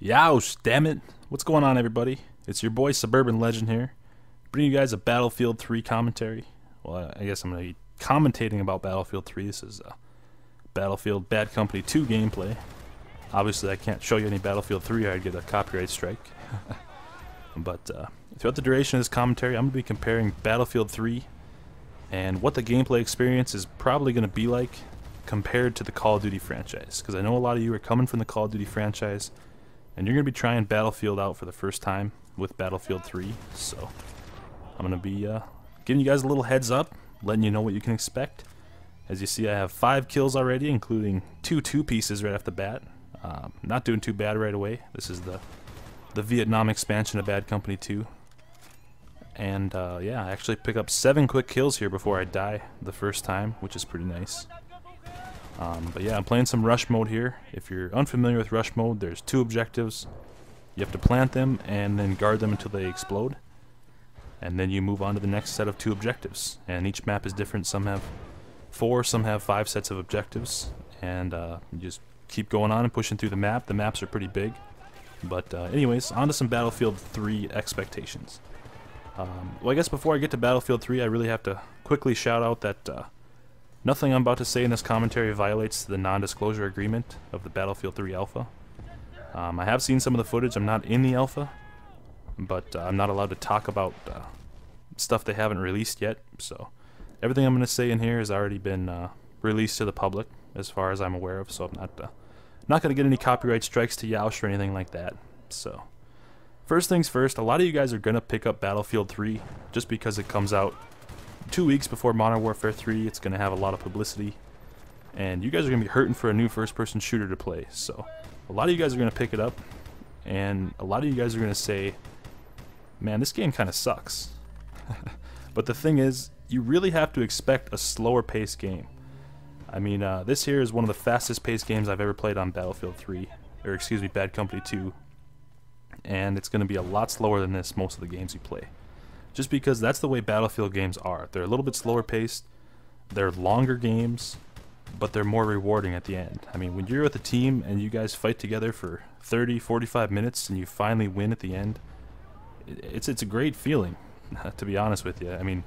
Yeousch, damn it. What's going on, everybody? It's your boy Suburban Legend here, bringing you guys a Battlefield 3 commentary. Well, I guess I'm going to be commentating about Battlefield 3. This is Battlefield Bad Company 2 gameplay. Obviously, I can't show you any Battlefield 3 or I'd get a copyright strike. But throughout the duration of this commentary, I'm going to be comparing Battlefield 3 and what the gameplay experience is probably going to be like compared to the Call of Duty franchise. Because I know a lot of you are coming from the Call of Duty franchise, and you're going to be trying Battlefield out for the first time with Battlefield 3. So I'm going to be giving you guys a little heads up, letting you know what you can expect. As you see, I have 5 kills already, including 2 two-pieces right off the bat. Not doing too bad right away. This is the Vietnam expansion of Bad Company 2. And yeah, I actually pick up 7 quick kills here before I die the first time, which is pretty nice. But yeah, I'm playing some rush mode here. If you're unfamiliar with rush mode, there's 2 objectives. You have to plant them and then guard them until they explode. And then you move on to the next set of 2 objectives. And each map is different. Some have 4, some have 5 sets of objectives. And you just keep going on and pushing through the map. The maps are pretty big. But anyways, on to some Battlefield 3 expectations. Well, I guess before I get to Battlefield 3, I really have to quickly shout out that nothing I'm about to say in this commentary violates the non-disclosure agreement of the Battlefield 3 Alpha. I have seen some of the footage. I'm not in the Alpha, but I'm not allowed to talk about stuff they haven't released yet. So everything I'm going to say in here has already been released to the public, as far as I'm aware of. So I'm not going to get any copyright strikes to Yeousch or anything like that. So first things first, a lot of you guys are going to pick up Battlefield 3 just because it comes out 2 weeks before Modern Warfare 3. It's going to have a lot of publicity, and you guys are going to be hurting for a new first-person shooter to play. So a lot of you guys are going to pick it up, and a lot of you guys are going to say, man, this game kind of sucks. But the thing is, you really have to expect a slower paced game. I mean, this here is one of the fastest paced games I've ever played on Battlefield 3, or excuse me, Bad Company 2, and it's going to be a lot slower than this most of the games you play. Just because that's the way Battlefield games are. They're a little bit slower paced, they're longer games, but they're more rewarding at the end. I mean, when you're with a team and you guys fight together for 30, 45 minutes and you finally win at the end, it's a great feeling, to be honest with you. I mean,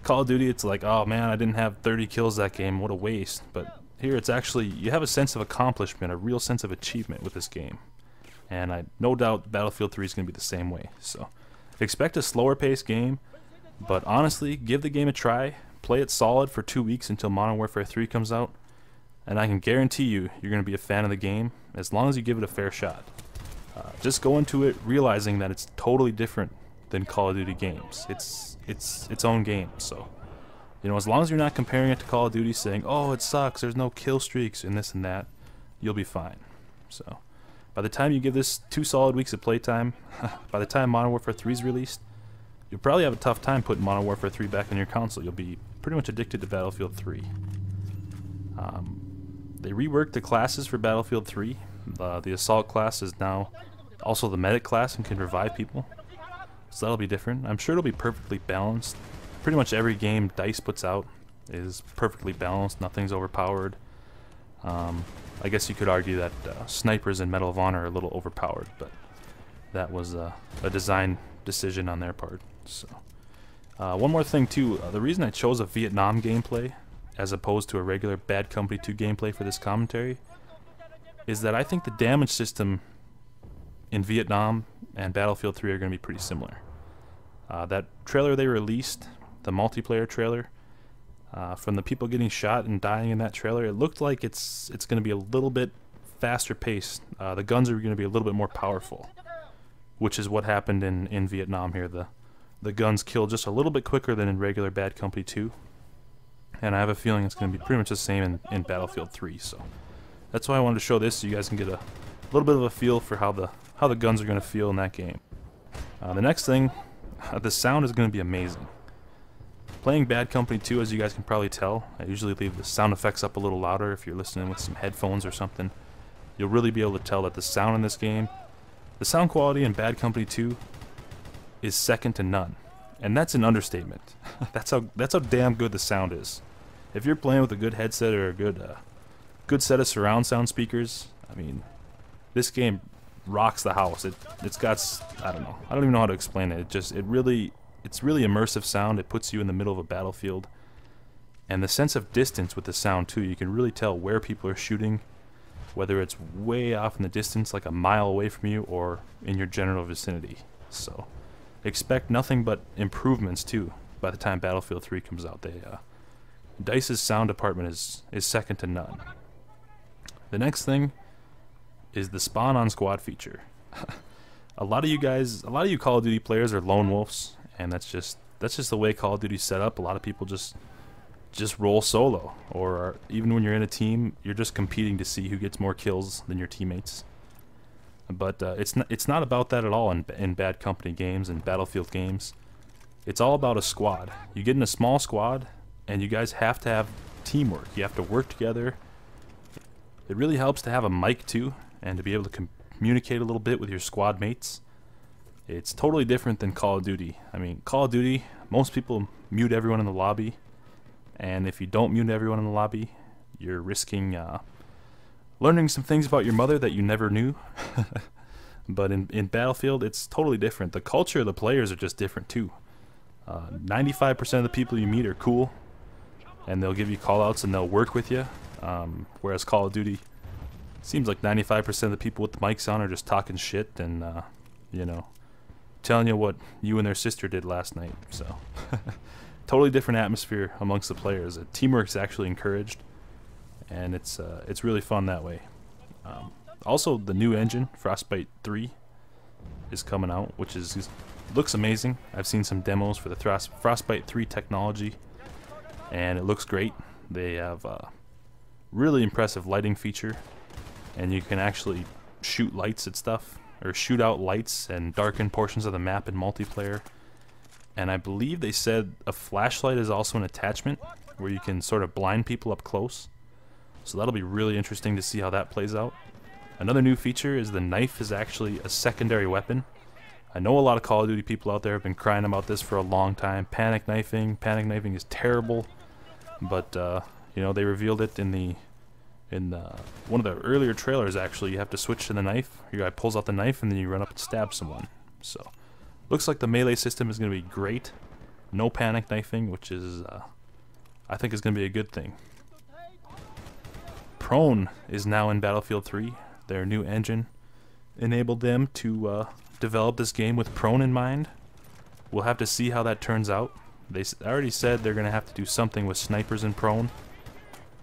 Call of Duty, it's like, oh man, I didn't have 30 kills that game, what a waste. But here it's actually, you have a sense of accomplishment, a real sense of achievement with this game. And I no doubt Battlefield 3 is going to be the same way. So expect a slower paced game, but honestly, give the game a try. Play it solid for 2 weeks until Modern Warfare 3 comes out, and I can guarantee you're going to be a fan of the game as long as you give it a fair shot. Just go into it realizing that it's totally different than Call of Duty games. It's its own game. So, you know, as long as you're not comparing it to Call of Duty, saying, "Oh, it sucks. There's no kill streaks and this and that," you'll be fine. So, by the time you give this 2 solid weeks of playtime, by the time Modern Warfare 3 is released, you'll probably have a tough time putting Modern Warfare 3 back on your console. You'll be pretty much addicted to Battlefield 3. They reworked the classes for Battlefield 3. The Assault class is now also the Medic class and can revive people. So that'll be different. I'm sure it'll be perfectly balanced. Pretty much every game DICE puts out is perfectly balanced. Nothing's overpowered. I guess you could argue that snipers in Medal of Honor are a little overpowered, but that was a design decision on their part. So, one more thing too, the reason I chose a Vietnam gameplay as opposed to a regular Bad Company 2 gameplay for this commentary is that I think the damage system in Vietnam and Battlefield 3 are going to be pretty similar. That trailer they released, the multiplayer trailer, from the people getting shot and dying in that trailer, it looked like it's going to be a little bit faster paced. The guns are going to be a little bit more powerful, which is what happened in Vietnam here. The guns kill just a little bit quicker than in regular Bad Company 2, and I have a feeling it's going to be pretty much the same in Battlefield 3. So that's why I wanted to show this so you guys can get a little bit of a feel for how the guns are going to feel in that game. The next thing, the sound is going to be amazing. Playing Bad Company 2, as you guys can probably tell, I usually leave the sound effects up a little louder. If you're listening with some headphones or something, you'll really be able to tell that the sound in this game, the sound quality in Bad Company 2 is second to none. And that's an understatement. That's how damn good the sound is. If you're playing with a good headset or a good set of surround sound speakers, I mean, this game rocks the house. It's got, I don't know. I don't even know how to explain it. It's really immersive sound. It puts you in the middle of a battlefield. And the sense of distance with the sound too. You can really tell where people are shooting, whether it's way off in the distance, like a mile away from you, or in your general vicinity. So expect nothing but improvements too by the time Battlefield 3 comes out. DICE's sound department is second to none. The next thing is the spawn on squad feature. a lot of you Call of Duty players are lone wolves, and that's just the way Call of Duty's set up. A lot of people just roll solo, or even when you're in a team, you're just competing to see who gets more kills than your teammates. But it's not about that at all in Bad Company games and Battlefield games. It's all about a squad. You get in a small squad, and you guys have to have teamwork. You have to work together. It really helps to have a mic too, and to be able to communicate a little bit with your squad mates. It's totally different than Call of Duty. I mean, Call of Duty, most people mute everyone in the lobby, and if you don't mute everyone in the lobby, you're risking learning some things about your mother that you never knew. But in Battlefield, it's totally different. The culture of the players are just different too. 95% of the people you meet are cool, and they'll give you callouts and they'll work with you. Whereas Call of Duty, seems like 95% of the people with the mics on are just talking shit and, you know, telling you what you and their sister did last night. So, totally different atmosphere amongst the players. Teamwork's actually encouraged, and it's really fun that way. Also, the new engine, Frostbite 3, is coming out, which looks amazing. I've seen some demos for the Frostbite 3 technology, and it looks great. They have a really impressive lighting feature, and you can actually shoot lights at stuff, or shoot out lights and darken portions of the map in multiplayer. And I believe they said a flashlight is also an attachment where you can sort of blind people up close. So that'll be really interesting to see how that plays out. Another new feature is the knife is actually a secondary weapon. I know a lot of Call of Duty people out there have been crying about this for a long time. Panic knifing is terrible, but you know, they revealed it in one of the earlier trailers. Actually, you have to switch to the knife. Your guy pulls out the knife and then you run up and stab someone. So looks like the melee system is going to be great. No panic knifing, which is I think is going to be a good thing. Prone is now in Battlefield 3. Their new engine enabled them to develop this game with prone in mind. We'll have to see how that turns out. They already said they're going to have to do something with snipers in prone,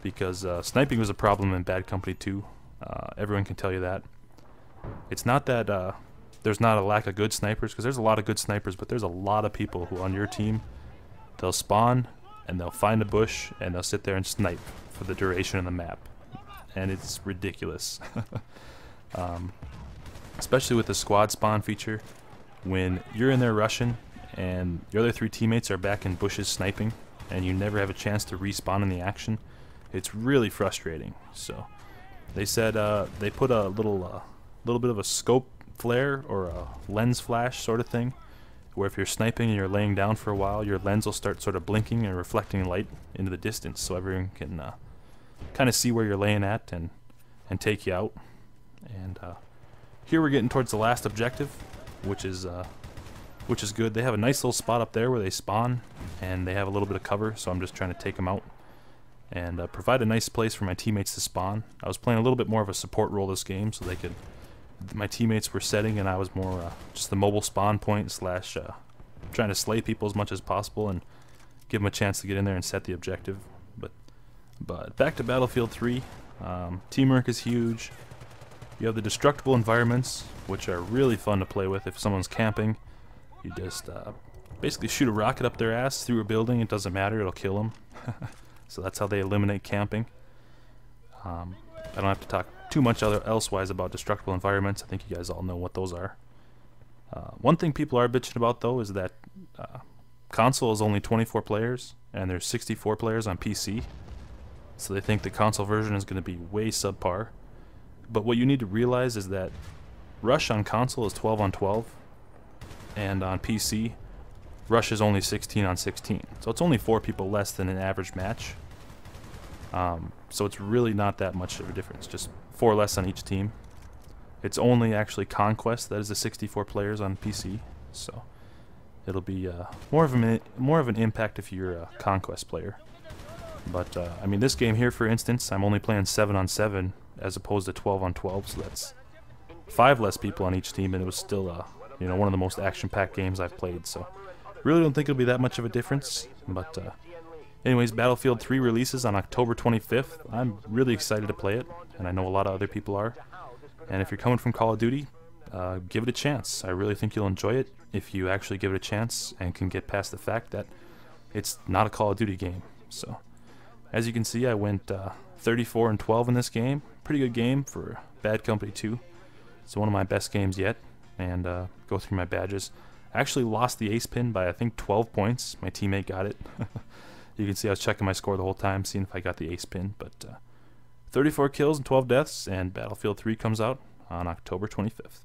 because sniping was a problem in Bad Company 2. Everyone can tell you that. It's not that there's not a lack of good snipers, because there's a lot of good snipers, but there's a lot of people who on your team, they'll spawn and they'll find a bush and they'll sit there and snipe for the duration of the map. And it's ridiculous. Especially with the squad spawn feature, when you're in there rushing and your other three teammates are back in bushes sniping and you never have a chance to respawn in the action, it's really frustrating. So they said they put a little bit of a scope flare or a lens flash sort of thing, where if you're sniping and you're laying down for a while, your lens will start sort of blinking and reflecting light into the distance, so everyone can kind of see where you're laying at and take you out. And here we're getting towards the last objective, which is good. They have a nice little spot up there where they spawn, and they have a little bit of cover, so I'm just trying to take them out and provide a nice place for my teammates to spawn. I was playing a little bit more of a support role this game, so my teammates were setting and I was more just the mobile spawn point slash trying to slay people as much as possible and give them a chance to get in there and set the objective. But back to Battlefield 3, teamwork is huge. You have the destructible environments, which are really fun to play with. If someone's camping, you just basically shoot a rocket up their ass through a building. It doesn't matter, it'll kill them. So that's how they eliminate camping. I don't have to talk too much elsewise about destructible environments. I think you guys all know what those are. One thing people are bitching about, though, is that console is only 24 players, and there's 64 players on PC. So they think the console version is going to be way subpar. But what you need to realize is that Rush on console is 12 on 12, and on PC, Rush is only 16 on 16. So it's only 4 people less than an average match. So it's really not that much of a difference, just 4 less on each team. It's only actually Conquest that is the 64 players on PC, so it'll be more of an impact if you're a Conquest player. But I mean, this game here, for instance, I'm only playing 7-on-7 as opposed to 12-on-12, so that's 5 less people on each team, and it was still you know, one of the most action-packed games I've played. So really don't think it'll be that much of a difference. But anyways, Battlefield 3 releases on October 25th. I'm really excited to play it, and I know a lot of other people are. And if you're coming from Call of Duty, give it a chance. I really think you'll enjoy it if you actually give it a chance and can get past the fact that it's not a Call of Duty game. So as you can see, I went 34-12 in this game. Pretty good game for Bad Company 2. It's one of my best games yet. And go through my badges. I actually lost the ace pin by I think 12 points. My teammate got it. You can see I was checking my score the whole time, seeing if I got the ace pin. But 34 kills and 12 deaths, and Battlefield 3 comes out on October 25th.